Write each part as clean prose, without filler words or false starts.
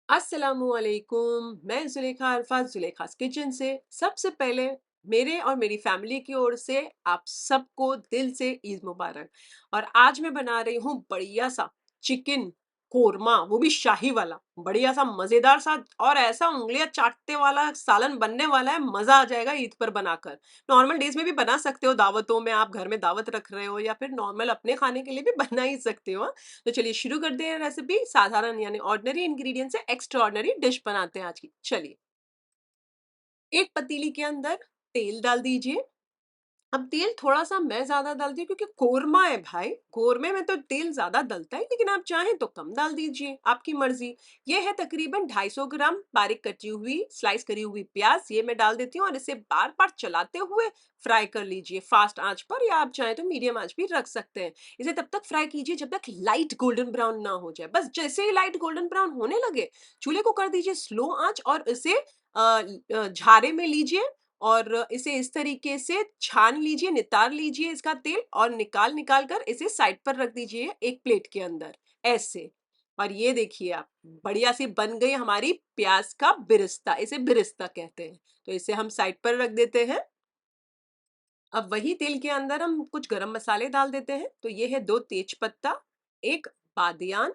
अस्सलामुअलैकुम। मैं जुलेखा अल्फाज जुलेखास किचन से सबसे पहले मेरे और मेरी फैमिली की ओर से आप सबको दिल से ईद मुबारक। और आज मैं बना रही हूँ बढ़िया सा चिकन कोरमा, वो भी शाही वाला, बढ़िया सा मजेदार सा और ऐसा उंगलियां चाटने वाला सालन बनने वाला है। मजा आ जाएगा ईद पर बनाकर। नॉर्मल डेज में भी बना सकते हो, दावतों में आप घर में दावत रख रहे हो या फिर नॉर्मल अपने खाने के लिए भी बना ही सकते हो। तो चलिए शुरू करते हैं रेसिपी। साधारण यानी ऑर्डिनरी इंग्रेडिएंट से एक्स्ट्रा ऑर्डिनरी डिश बनाते हैं आज की। चलिए, एक पतीली के अंदर तेल डाल दीजिए। अब तेल थोड़ा सा मैं ज्यादा डालती हूँ क्योंकि कोरमा है भाई, कोरमे में तो तेल ज्यादा डलता है, लेकिन आप चाहें तो कम डाल दीजिए, आपकी मर्जी। ये है तकरीबन 250 ग्राम बारीक कटी हुई स्लाइस करी हुई प्याज, ये मैं डाल देती हूँ और इसे बार बार चलाते हुए फ्राई कर लीजिए फास्ट आंच पर, या आप चाहें तो मीडियम आंच भी रख सकते हैं। इसे तब तक फ्राई कीजिए जब तक लाइट गोल्डन ब्राउन ना हो जाए। बस जैसे ही लाइट गोल्डन ब्राउन होने लगे, चूल्हे को कर दीजिए स्लो आंच और इसे झारे में लीजिए और इसे इस तरीके से छान लीजिए, नितार लीजिए इसका तेल और निकाल निकाल कर इसे साइड पर रख दीजिए एक प्लेट के अंदर, ऐसे। और ये देखिए आप, बढ़िया सी बन गई हमारी प्याज का बिरिस्ता, इसे बिरिस्ता कहते हैं। तो इसे हम साइड पर रख देते हैं। अब वही तेल के अंदर हम कुछ गरम मसाले डाल देते हैं। तो ये है 2 तेज पत्ता, एक बादियान,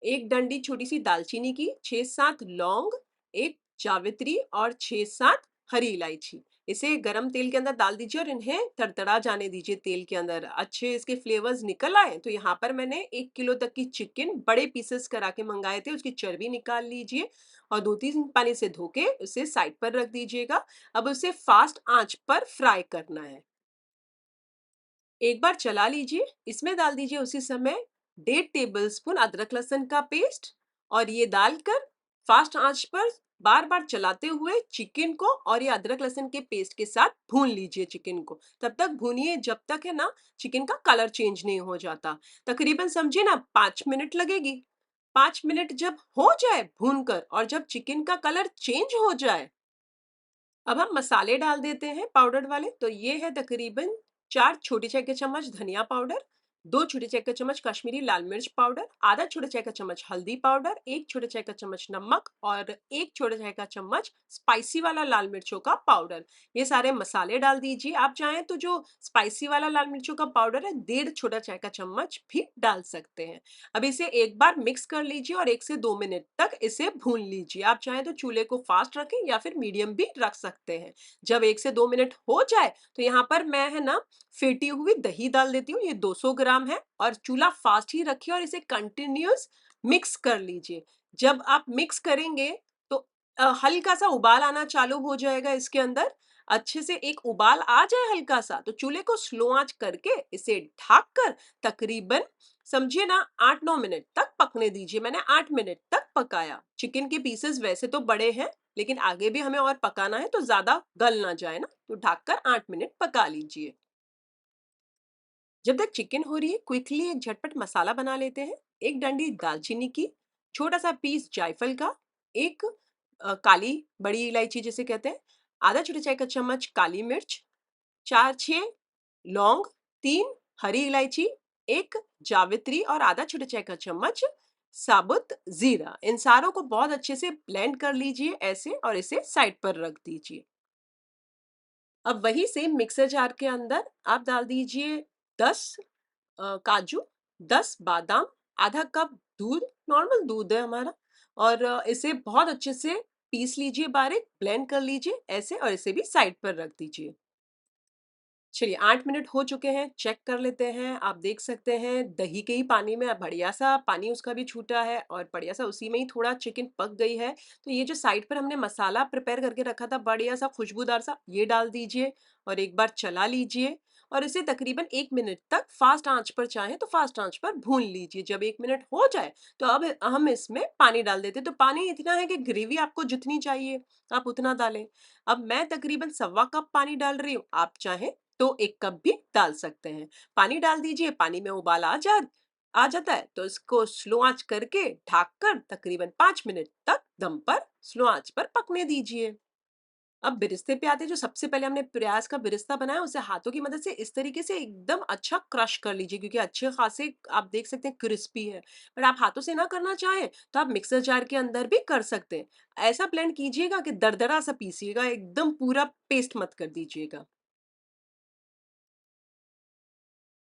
एक डंडी छोटी सी दालचीनी की, 6-7 लौंग, एक जावित्री और 6-7 हरी इलायची। इसे गरम तेल के अंदर डाल दीजिए और इन्हें तड़तड़ा जाने दीजिए तेल के अंदर, अच्छे इसके फ्लेवर्स निकल आए। तो यहाँ पर मैंने 1 किलो तक की चिकन बड़े पीसेस करा के मंगाए थे, उसकी चर्बी निकाल लीजिए और 2-3 पानी से धो के उसे साइड पर रख दीजिएगा। अब उसे फास्ट आंच पर फ्राई करना है। एक बार चला लीजिए, इसमें डाल दीजिए उसी समय 1.5 टेबल स्पून अदरक लहसुन का पेस्ट और ये डालकर फास्ट आंच पर बार बार चलाते हुए चिकन को और ये अदरक लहसुन के पेस्ट के साथ भून लीजिए। चिकन को तब तक भूनिए जब तक है ना चिकन का कलर चेंज नहीं हो जाता। तकरीबन समझिए ना 5 मिनट लगेगी। 5 मिनट जब हो जाए भूनकर और जब चिकन का कलर चेंज हो जाए, अब हम मसाले डाल देते हैं पाउडर वाले। तो ये है तकरीबन 4 छोटे चाय के चम्मच धनिया पाउडर, 2 छोटे चाय के चम्मच कश्मीरी लाल मिर्च पाउडर, आधा छोटे चाय का चम्मच हल्दी पाउडर, 1 छोटे चाय का चम्मच नमक और 1 छोटे चाय का चम्मच स्पाइसी वाला लाल मिर्चों का पाउडर। ये सारे मसाले डाल दीजिए। आप चाहें तो जो स्पाइसी वाला लाल मिर्चों का पाउडर है 1.5 छोटा चाय का चम्मच भी डाल सकते हैं। अब इसे एक बार मिक्स कर लीजिए और 1 से 2 मिनट तक इसे भून लीजिए। आप चाहें तो चूल्हे को फास्ट रखें या फिर मीडियम भी रख सकते हैं। जब 1 से 2 मिनट हो जाए तो यहाँ पर मैं है ना फेटी हुई दही डाल देती हूँ, ये 200 ग्राम है और चूल्हा फास्ट ही रखिए और इसे कंटिन्यूस मिक्स कर लीजिए। जब आप मिक्स करेंगे तो हल्का सा उबाल आना चालू हो जाएगा इसके अंदर। अच्छे से एक उबाल आ जाए हल्का सा तो चूल्हे को स्लो आंच करके इसे ढक कर तकरीबन समझिए ना 8-9 मिनट तक पकने दीजिए। मैंने 8 मिनट तक पकाया। चिकन के पीसेस वैसे तो बड़े हैं, लेकिन आगे भी हमें और पकाना है तो ज्यादा गल ना जाए ना, तो ढककर 8 मिनट पका लीजिए। जब तक चिकन हो रही है क्विकली एक झटपट मसाला बना लेते हैं। एक डंडी दालचीनी की, छोटा सा पीस जायफल का, एक काली बड़ी इलायची जिसे कहते हैं, आधा छोटे चाय का चम्मच काली मिर्च, 4-6 लौंग, 3 हरी इलायची, एक जावित्री और आधा छोटे चाय का चम्मच साबुत जीरा। इन सारों को बहुत अच्छे से ब्लेंड कर लीजिए ऐसे और इसे साइड पर रख दीजिए। अब वही सेम मिक्सर जार के अंदर आप डाल दीजिए 10 काजू, 10 बादाम, आधा कप दूध, नॉर्मल दूध है हमारा, और इसे बहुत अच्छे से पीस लीजिए, बारीक ब्लेंड कर लीजिए ऐसे और इसे भी साइड पर रख दीजिए। चलिए 8 मिनट हो चुके हैं, चेक कर लेते हैं। आप देख सकते हैं दही के ही पानी में बढ़िया सा पानी उसका भी छूटा है और बढ़िया सा उसी में ही थोड़ा चिकन पक गई है। तो ये जो साइड पर हमने मसाला प्रिपेयर करके रखा था बढ़िया सा खुशबूदार सा, ये डाल दीजिए और एक बार चला लीजिए और इसे तकरीबन 1 मिनट तक फास्ट आंच पर, चाहे तो फास्ट आंच पर भून लीजिए। जब 1 मिनट हो जाए तो अब हम इसमें पानी डाल देते हैं। तो पानी इतना है कि ग्रेवी आपको जितनी चाहिए आप उतना डालें। अब मैं तकरीबन 1.25 कप पानी डाल रही हूँ, आप चाहें तो 1 कप भी डाल सकते हैं। पानी डाल दीजिए, पानी में उबाल आ जाता है तो इसको स्लो आंच करके ढक कर तकरीबन 5 मिनट तक दम पर स्लो आंच पर पकने दीजिए। अब बिरिस्ते पे आते हैं। जो सबसे पहले हमने प्याज़ का बिरिस्ता बनाया, उसे हाथों की मदद से इस तरीके से एकदम अच्छा क्रश कर लीजिए, क्योंकि अच्छे खासे आप देख सकते हैं क्रिस्पी है। पर आप हाथों से ना करना चाहें, तो आप मिक्सर जार के अंदर भी कर सकते हैं। ऐसा ब्लेंड कीजिएगा कि दरदरा सा पीसिएगा, एकदम पूरा पेस्ट मत कर दीजिएगा।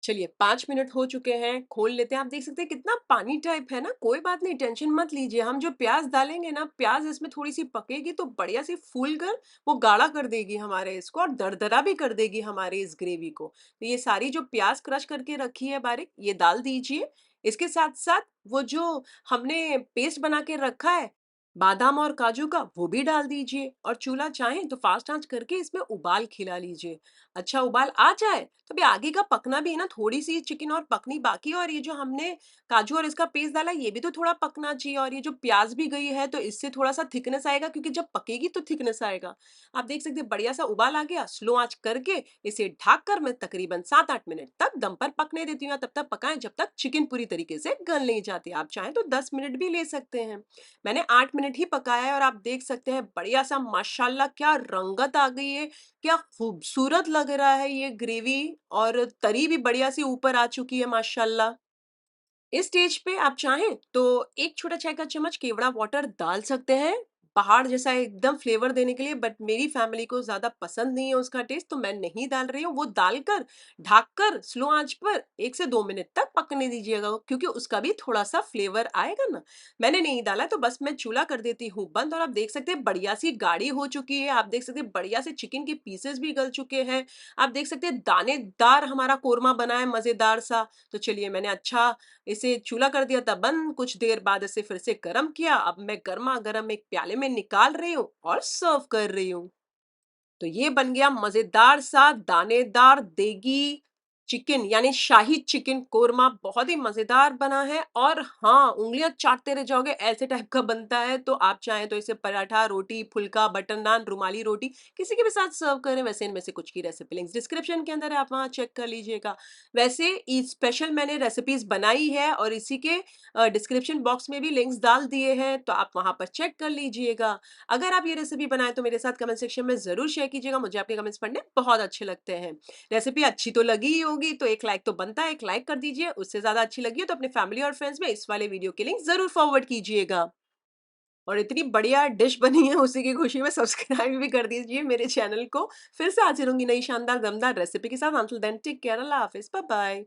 चलिए 5 मिनट हो चुके हैं, खोल लेते हैं। आप देख सकते हैं कितना पानी टाइप है ना, कोई बात नहीं, टेंशन मत लीजिए। हम जो प्याज़ डालेंगे ना, प्याज़ इसमें थोड़ी-सी पकेगी तो बढ़िया सी फूल कर वो गाढ़ा कर देगी हमारे इसको, और दरदरा भी कर देगी हमारी इस ग्रेवी को। तो ये सारी जो प्याज़ क्रश करके रखी है बारीक, ये डाल दीजिए। इसके साथ-साथ वो जो हमने पेस्ट बना के रखा है, बादाम और काजू का, वो भी डाल दीजिए, और चूल्हा चाहें तो फ़ास्ट आँच करके इसमें उबाल खिला लीजिए। अच्छा उबाल आ जाए, तो अभी आगे का पकना भी है ना, थोड़ी-सी चिकन और पकनी बाकी है, और ये जो हमने काजू और इसका पेस्ट डाला, ये भी तो थोड़ा पकना चाहिए, और ये जो प्याज़ भी गई है, तो इससे थोड़ा-सा थिकनेस आएगा, क्योंकि जब पकेगी तो थिकनेस आएगा। आप देख सकते हैं बढ़िया-सा उबाल आ गया, स्लो आँच करके इसे ढक कर मैं तकरीबन 7-8 मिनट तक दम पर पकने देती हूँ, या तब तक पकाएँ जब तक चिकन पूरी तरीके से गल नहीं जाती। आप चाहें तो 10 मिनट भी ले सकते हैं। मैंने 8 मिनट ही पकाया है, और आप देख सकते हैं बढ़िया-सा माशाल्लाह क्या रंगत आ गई है, क्या खूबसूरत लग रहा है ये ग्रेवी, और तरी भी बढ़िया सी ऊपर आ चुकी है माशाल्लाह। इस स्टेज पे आप चाहें तो 1 छोटा चाय का चम्मच केवड़ा वाटर डाल सकते हैं, पहाड़ जैसा एकदम फ्लेवर देने के लिए, बट मेरी फैमिली को ज़्यादा पसंद नहीं है उसका टेस्ट, तो मैं नहीं डाल रही हूँ। वो डालकर ढककर स्लो आँच पर 1 से 2 मिनट तक पकने दीजिएगा, क्योंकि उसका भी थोड़ा-सा फ्लेवर आएगा ना। मैंने नहीं डाला, तो बस मैं चूल्हा कर देती हूँ बंद, और आप देख सकते हैं बढ़िया-सी गाढ़ी हो चुकी है। आप देख सकते हैं बढ़िया से चिकन के पीसेस भी गल चुके हैं। आप देख सकते हैं दानेदार हमारा कोरमा बना है मज़ेदार सा। तो चलिए मैंने अच्छा इसे चूल्हा कर दिया था बंद, कुछ देर बाद इसे फिर से गरम किया। अब मैं गरमा-गरम एक प्याले में निकाल रही हूँ और सर्व कर रही हूँ। तो ये बन गया मज़ेदार सा दानेदार देगी चिकन, यानी शाही चिकन कोरमा, बहुत ही मज़ेदार बना है, और हाँ, उँगलियाँ चाटते रह जाओगे, ऐसे टाइप का बनता है। तो आप चाहें तो इसे पराठा, रोटी, फुल्का, बटर नान, रुमाली रोटी, किसी के भी साथ सर्व करें। वैसे इनमें से कुछ की रेसिपी लिंक्स डिस्क्रिप्शन के अंदर है, आप वहाँ चेक कर लीजिएगा। वैसे ई स्पेशल मैंने रेसिपीज़ बनाई है, और इसी के डिस्क्रिप्शन बॉक्स में भी लिंक्स डाल दिए हैं, तो आप वहाँ पर चेक कर लीजिएगा। अगर आप ये रेसिपी बनाएँ तो मेरे साथ कमेंट सेक्शन में ज़रूर शेयर कीजिएगा, मुझे आपके कमेंट्स पढ़ने बहुत अच्छे लगते हैं। रेसिपी अच्छी तो लगी ही होगी, तो एक लाइक तो बनता है, एक लाइक कर दीजिए। उससे ज़्यादा अच्छी लगी हो तो अपने फैमिली और फ्रेंड्स में इस वाले वीडियो की लिंक ज़रूर फॉरवर्ड कीजिएगा। और इतनी बढ़िया डिश बनी है, उसी की खुशी में सब्सक्राइब भी कर दीजिए मेरे चैनल को। फिर से हाज़िर होंगी नई शानदार दमदार रेसिपी के साथ। अंटिल देन टेक केयर, अल्लाह हाफ़िज़, बाय बाय।